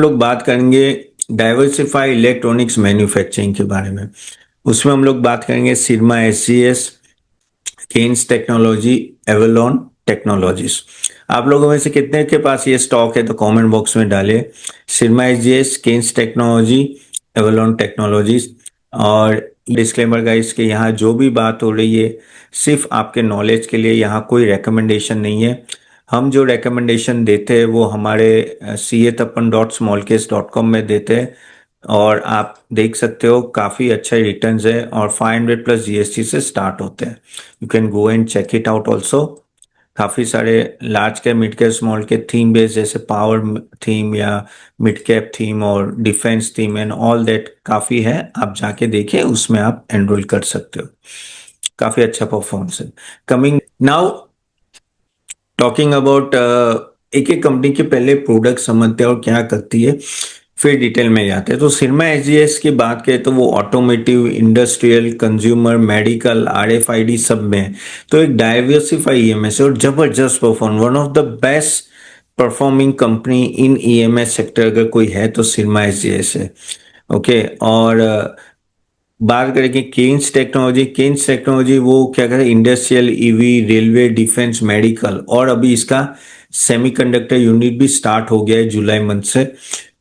लोग बात करेंगे डाइवर्सिफाई इलेक्ट्रॉनिक्स मैन्युफैक्चरिंग के बारे में। उसमें हम लोग बात करेंगे Syrma SGS, Kaynes Technology, Avalon Technologies. आप लोगों में से कितने के पास ये स्टॉक है तो कमेंट बॉक्स में डालिए। Syrma SGS, Kaynes Technology, Avalon Technologies. और डिस्क्लेमर गाइस कि यहाँ जो भी बात हो रही है सिर्फ आपके नॉलेज के लिए, यहाँ कोई रिकमेंडेशन नहीं है। हम जो रिकमेंडेशन देते हैं वो हमारे ca.tapan.smallcase.com में देते हैं और आप देख सकते हो काफ़ी अच्छा रिटर्न्स है और 500 प्लस जीएसटी से स्टार्ट होते हैं। You can go and check it out also. काफ़ी सारे large cap, mid cap, small cap theme based जैसे पावर थीम या मिड कैप थीम और defence theme and all that काफ़ी है। आप जाके देखिए, उसमें आप एनरोल कर सकते हो। काफ़ी अच्छा परफॉर्मेंस है। कमिंग नाउ टॉकिंग अबाउट एक एक कंपनी के पहले प्रोडक्ट समझते हैं और क्या करती है, फिर डिटेल में जाते हैं। तो सिरमा एसजीएस की बात करें तो वो automotive, industrial, consumer, medical, RFID सब में है। तो एक डाइवर्सिफाई ईएमएस है और जबरदस्त perform, one of the best performing company in EMS sector अगर कोई है तो सिरमा एसजीएस है। ओके। और बात करेंगे केन्स टेक्नोलॉजी वो क्या कहते हैं, industrial, EV, railway, defence, medical और अभी इसका सेमीकंडक्टर यूनिट भी स्टार्ट हो गया है जुलाई मंथ से।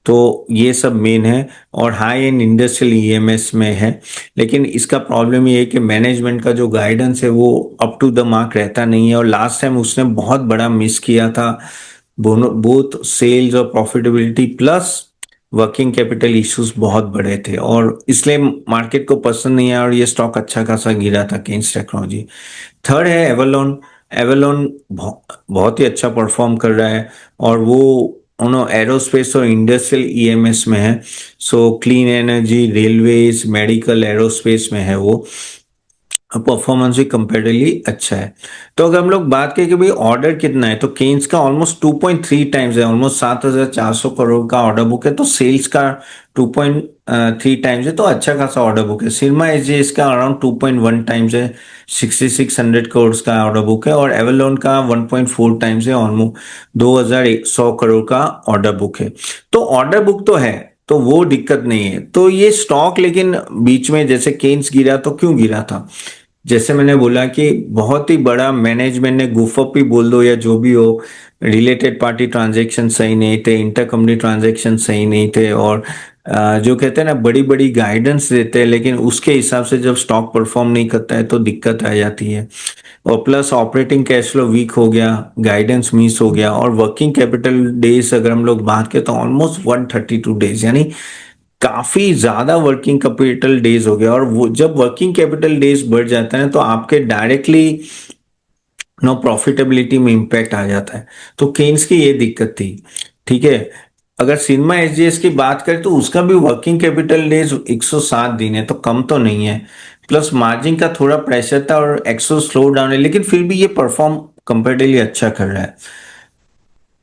तो ये सब मेन है और हाई एंड इंडस्ट्रियल ईएमएस में है। लेकिन इसका प्रॉब्लम ये है कि मैनेजमेंट का जो गाइडेंस है वो अप टू द मार्क रहता नहीं है और लास्ट टाइम उसने बहुत बड़ा मिस किया था। बोथ सेल्स और profitability plus working capital issues बहुत बड़े थे और इसलिए मार्केट को पसंद नहीं आया और ये स्टॉक अच्छा खासा गिरा था, केन्स टेक्नोलॉजी। थर्ड है एवलॉन। एवलॉन बहुत ही अच्छा परफॉर्म कर रहा है और वो एरोस्पेस और इंडस्ट्रियल ईएमएस में है। So clean energy, railways, medical, aerospace में है वो। परफॉर्मेंस भी कंपेरेटिवली अच्छा है। तो अगर हम लोग बात करें कि भाई ऑर्डर कितना है तो केन्स का ऑलमोस्ट 2.3 टाइम्स है, ऑलमोस्ट 7,400 करोड़ का ऑर्डर बुक है। तो सेल्स का 2.3 टाइम्स है, तो अच्छा खासा ऑर्डर बुक है। सिरमा एसजीएस का अराउंड 2.1 टाइम्स है, 6600 करोड़ का ऑर्डर बुक है। और एवलॉन का 1.4 टाइम्स है, ऑलमोस्ट 2100 करोड़ का ऑर्डर बुक है। तो ऑर्डर बुक तो है, तो वो दिक्कत नहीं है। तो ये स्टॉक लेकिन बीच में जैसे केन्स गिरा तो क्यों गिरा था, जैसे मैंने बोला कि बहुत ही बड़ा मैनेजमेंट ने गुफअप ही बोल दो या जो भी हो, रिलेटेड पार्टी ट्रांजैक्शन सही नहीं थे, इंटर कंपनी ट्रांजैक्शन सही नहीं थे और जो कहते हैं ना बड़ी बड़ी गाइडेंस देते हैं लेकिन उसके हिसाब से जब स्टॉक परफॉर्म नहीं करता है तो दिक्कत आ जाती है। और plus operating cash flow weak हो गया, गाइडेंस मिस हो गया और वर्किंग कैपिटल डेज अगर हम लोग बात करें तो ऑलमोस्ट 132 डेज, यानी काफी ज्यादा वर्किंग कैपिटल डेज हो गया। और वो जब वर्किंग कैपिटल डेज बढ़ जाता है तो आपके डायरेक्टली नो प्रॉफिटेबिलिटी में इंपैक्ट आ जाता है। तो केन्स की ये दिक्कत थी। ठीक है। अगर सिनेमा एसजीएस की बात करें तो उसका भी वर्किंग कैपिटल डेज 107 दिन है, तो कम तो नहीं है। प्लस मार्जिन का थोड़ा प्रेशर था और एक्सो स्लो डाउन है, लेकिन फिर भी ये परफॉर्म कंपेरेटिवली अच्छा कर रहा है।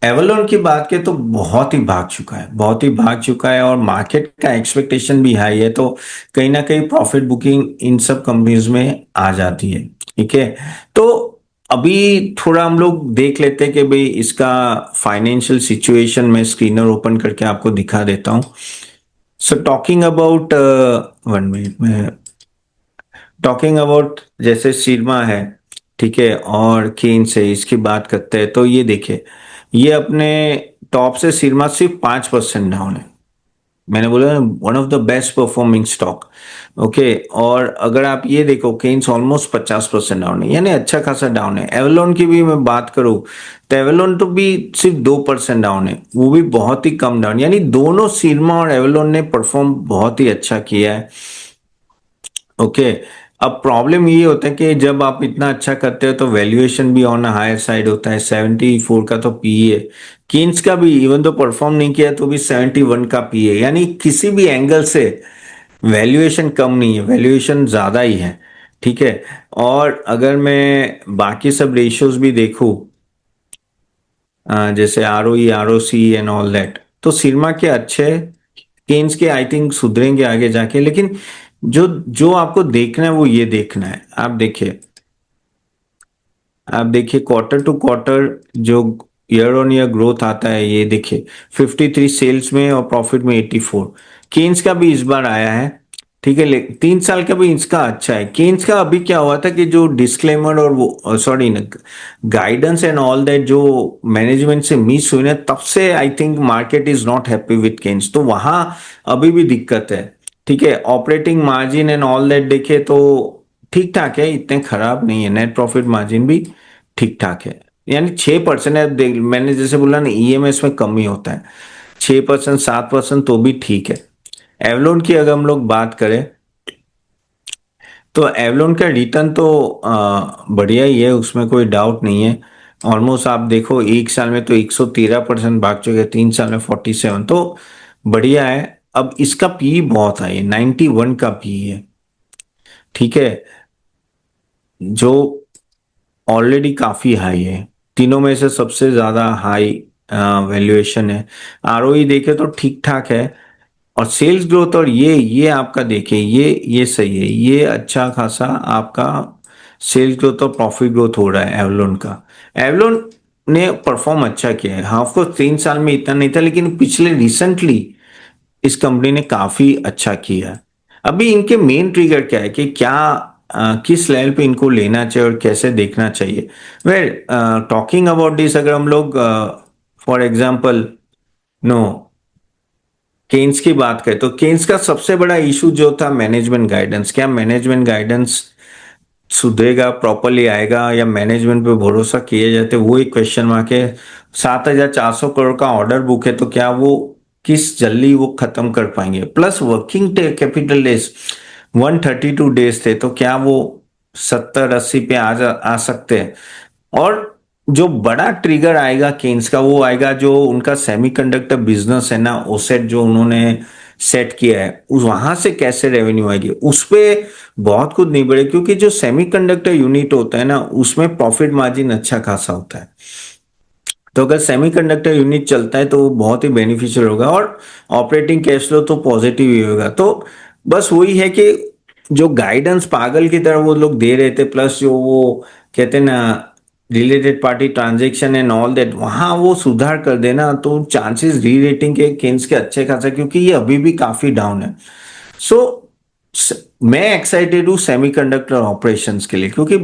एवलॉन की बात करें तो बहुत ही भाग चुका है, बहुत ही भाग चुका है और मार्केट का एक्सपेक्टेशन भी हाई है, तो कहीं ना कहीं प्रॉफिट बुकिंग इन सब कंपनीज में आ जाती है। ठीक है। तो अभी थोड़ा हम लोग देख लेते हैं कि भाई इसका फाइनेंशियल सिचुएशन में स्क्रीनर ओपन करके आपको दिखा देता हूं। सो टॉकिंग अबाउट 1 मिनट में, टॉकिंग अबाउट जैसे सिरमा है, ठीक है, और केन्स है, इसकी बात करते हैं तो ये देखिए, ये अपने टॉप से सिरमा सिर्फ 5% डाउन है। मैंने बोला one of the best performing stock. Okay. और अगर आप ये देखो केन्स ऑलमोस्ट 50% डाउन है, यानी अच्छा खासा डाउन है। एवलॉन की भी मैं बात करूं तो एवलॉन तो भी सिर्फ 2% डाउन है, वो भी बहुत ही कम डाउन, यानी दोनों सिरमा और एवलॉन ने परफॉर्म बहुत ही अच्छा किया है। ओके। अब प्रॉब्लम ये होता है कि जब आप इतना अच्छा करते हो तो वैल्यूएशन भी ऑन हायर साइड होता है। 74 का तो पी है। केन्स का भी इवन तो परफॉर्म नहीं किया तो भी 71 का पी है, यानी किसी भी एंगल से वैल्यूएशन कम नहीं है, वैल्यूएशन ज्यादा ही है। ठीक है। और अगर मैं बाकी सब रेशियोज भी देखूं, जैसे R O E, R O C and all that, तो सिरमा के अच्छे, केन्स के आई थिंक सुधरेंगे आगे जाके। लेकिन जो जो आपको देखना है वो ये देखना है। आप देखिए क्वार्टर टू क्वार्टर जो ईयर ऑन ईयर ग्रोथ आता है, ये देखिए 53 सेल्स में और प्रॉफिट में 84। केन्स का भी इस बार आया है, ठीक है, 3 साल का भी इसका अच्छा है। केन्स का अभी क्या हुआ था कि जो डिस्क्लेमर और वो सॉरी ना, गाइडेंस एंड ऑल दैट जो मैनेजमेंट से मिस हुई ना, तब से I think market is not happy with Kaynes, तो वहां अभी भी दिक्कत है। ठीक है, operating margin and all that देखे तो ठीक ठाक है, इतने खराब नहीं है। नेट प्रॉफिट मार्जिन भी ठीक ठाक है, यानी 6% है। मैंने जैसे बोला ना, ईएमएस में कमी होता है, 6% 7% तो भी ठीक है। एवलोन की अगर हम लोग बात करें तो एवलोन का रिटर्न तो बढ़िया ही है, उसमें कोई डाउट नहीं है। ऑलमोस्ट आप देखो 1 साल में तो 113% भाग चुके हैं, 3 साल में 47, तो बढ़िया है। अब इसका पी बहुत है, 91 का पी है, ठीक है, जो ऑलरेडी काफी हाई है, तीनों में से सबसे ज्यादा हाई वैल्यूएशन है। आरओई देखे तो ठीक ठाक है, और सेल्स ग्रोथ और ये आपका देखिए, ये सही है, ये अच्छा खासा आपका सेल्स ग्रोथ और प्रॉफिट ग्रोथ हो रहा है एवलोन का। एवलोन ने परफॉर्म अच्छा किया है, हाँ ऑफकोर्स 3 साल में इतना नहीं था, लेकिन पिछले रिसेंटली इस कंपनी ने काफी अच्छा किया है। अभी इनके मेन ट्रिगर क्या है कि क्या किस लेवल पे इनको लेना चाहिए और कैसे देखना चाहिए। वेल, टॉकिंग अबाउट दिस, अगर हम लोग फॉर एग्जांपल नो केन्स की बात करें तो केन्स का सबसे बड़ा इशू जो था मैनेजमेंट गाइडेंस, क्या मैनेजमेंट गाइडेंस सुधरेगा, प्रॉपरली आएगा, या मैनेजमेंट पे भरोसा किए जाते, वो एक क्वेश्चन मार्क है। 7,400 करोड़ का ऑर्डर बुक है, तो क्या वो किस जल्दी वो खत्म कर पाएंगे, plus working capital days 132 days थे, तो क्या वो 70-80 पे आ सकते हैं। और जो बड़ा ट्रिगर आएगा केन्स का, वो आएगा जो उनका सेमीकंडक्टर बिजनेस है ना, ओसेट जो उन्होंने सेट किया है, उस वहां से कैसे रेवेन्यू आएगी, उस पे बहुत कुछ नहीं बढ़े, क्योंकि जो सेमीकंडक्टर यूनिट होता है ना, उसमें प्रॉफिट मार्जिन अच्छा खासा होता है। तो अगर सेमीकंडक्टर यूनिट चलता है तो वो बहुत ही बेनिफिशियल होगा, और ऑपरेटिंग कैश फ्लो तो पॉजिटिव ही होगा। तो बस वही है कि जो गाइडेंस पागल की तरह वो लोग दे रहे थे, प्लस जो वो कहते हैं ना related party transaction and all that, वहां वो सुधार कर देना तो चांसेस री रेटिंग के केन्स के अच्छे खासा, क्योंकि ये अभी भी काफी डाउन है। सो मैं एक्साइटेड हूँ सेमीकंडक्टर ऑपरेशंस के लिए, क्योंकि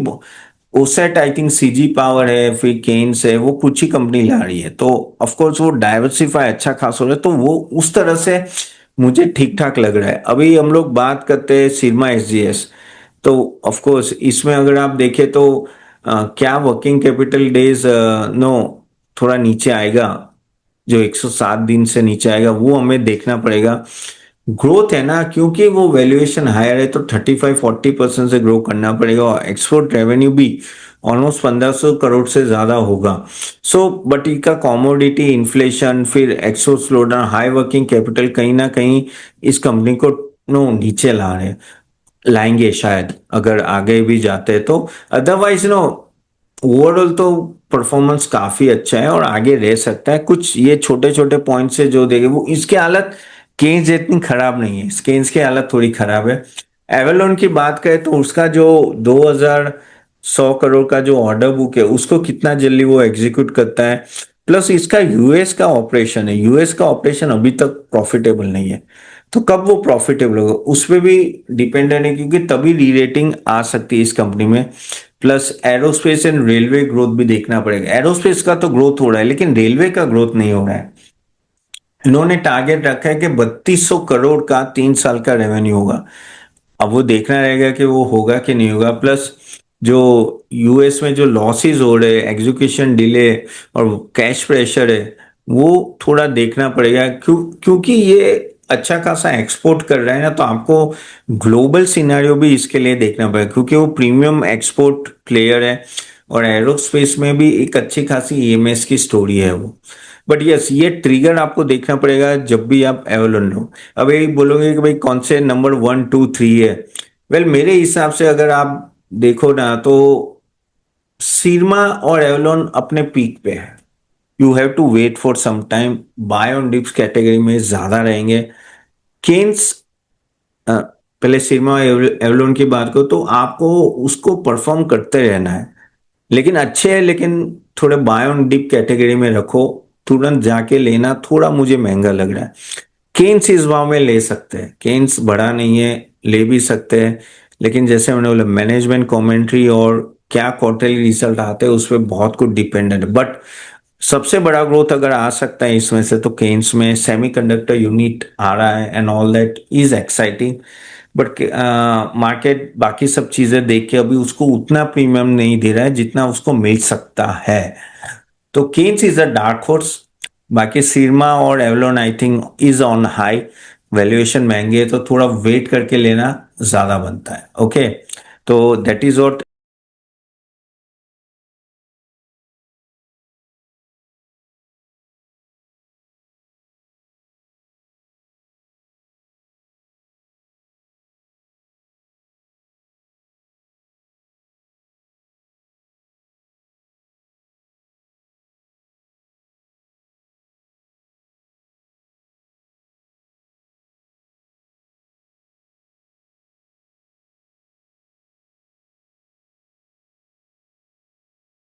OSAT I think CG power है, फिर केन्स है, वो कुछ ही कंपनी ला रही है, तो ऑफ कोर्स वो डाइवर्सिफाई अच्छा खास हो रहा है, तो वो उस तरह से मुझे ठीक ठाक लग रहा है। अभी हम लोग बात करते हैं सिरमा एसजीएस, तो ऑफ कोर्स इसमें अगर आप देखें तो क्या वर्किंग कैपिटल डेज नो थोड़ा नीचे आएगा, जो 107 दिन से नीचे आएगा, वो हमें देखना पड़ेगा। ग्रोथ है ना, क्योंकि वो वैल्यूएशन हायर है, तो 35-40% से ग्रो करना पड़ेगा, और एक्सपोर्ट रेवेन्यू भी ऑलमोस्ट 1,500 करोड़ से ज्यादा होगा। सो बट इनका कॉमोडिटी इन्फ्लेशन, फिर export slowdown, high working capital कहीं ना कहीं इस कंपनी को नो नीचे ला रहे लाएंगे शायद, अगर आगे भी जाते हैं तो। अदरवाइज नो ओवरऑल तो परफॉर्मेंस काफी अच्छा है और आगे रह सकता है। कुछ ये छोटे छोटे पॉइंट से जो देखे, वो इसकी हालत केन्स जितनी खराब नहीं है, केन्स की हालत थोड़ी खराब है। एवेलोन की बात करें तो उसका जो 2,100 करोड़ का जो ऑर्डर बुक है, उसको कितना जल्दी वो एग्जीक्यूट करता है, प्लस इसका यूएस का ऑपरेशन है, यूएस का ऑपरेशन अभी तक प्रॉफिटेबल नहीं है, तो कब वो प्रॉफिटेबल होगा उस पर भी डिपेंडेंट है, क्योंकि तभी री रेटिंग आ सकती है इस कंपनी में। Plus aerospace and railway growth भी देखना पड़ेगा। एरोस्पेस का तो ग्रोथ हो रहा है, लेकिन रेलवे का ग्रोथ नहीं हो रहा है। इन्होंने टारगेट रखा है कि 3,200 करोड़ का 3 साल का रेवेन्यू होगा। अब वो देखना रहेगा कि वो होगा कि नहीं होगा। प्लस जो यूएस में जो लॉसेस हो रहे हैं, एग्जीक्यूशन डिले और कैश प्रेशर है, वो थोड़ा देखना पड़ेगा, क्योंकि ये अच्छा खासा एक्सपोर्ट कर रहा है ना, तो आपको ग्लोबल सिनेरियो भी इसके लिए देखना पड़ेगा, क्योंकि वो प्रीमियम एक्सपोर्ट प्लेयर है, और एरोस्पेस में भी एक अच्छी खासी ईएमएस की स्टोरी है वो। बट यस, ये ट्रिगर आपको देखना पड़ेगा जब भी आप एवलोन लो। अब यही बोलोगे कि भाई कौन से नंबर 1 2 3 है। वेल, मेरे हिसाब से अगर आप देखो ना, तो सीरमा और एवलोन अपने पीक पे है। You have to wait for some time, buy on dips category में ज्यादा रहेंगे। केन्स पहले सीरमा और एवलोन की बात करो तो आपको उसको परफॉर्म करते रहना है, लेकिन अच्छे है, लेकिन थोड़े बाय ऑन डिप कैटेगरी में रखो। तुरंत जाके लेना थोड़ा मुझे महंगा लग रहा है। केन्स इस भाव में ले सकते हैं, केन्स बड़ा नहीं है, ले भी सकते हैं। लेकिन जैसे मैंने बोला, मैनेजमेंट कमेंट्री और क्या क्वार्टरली रिजल्ट आते हैं उस पर बहुत कुछ डिपेंडेंट है। बट सबसे बड़ा ग्रोथ अगर आ सकता है इसमें से तो केन्स में सेमीकंडक्टर यूनिट आ रहा है and all that is exciting. But market बाकी सब चीजें देख के अभी उसको उतना प्रीमियम नहीं दे रहा है जितना उसको मिल सकता है। तो Kaynes is a dark horse. बाकी सिरमा और Avalon I think is on high. Valuation महंगी है तो थोड़ा वेट करके लेना ज्यादा बनता है। ओके, तो दैट इज व्हाट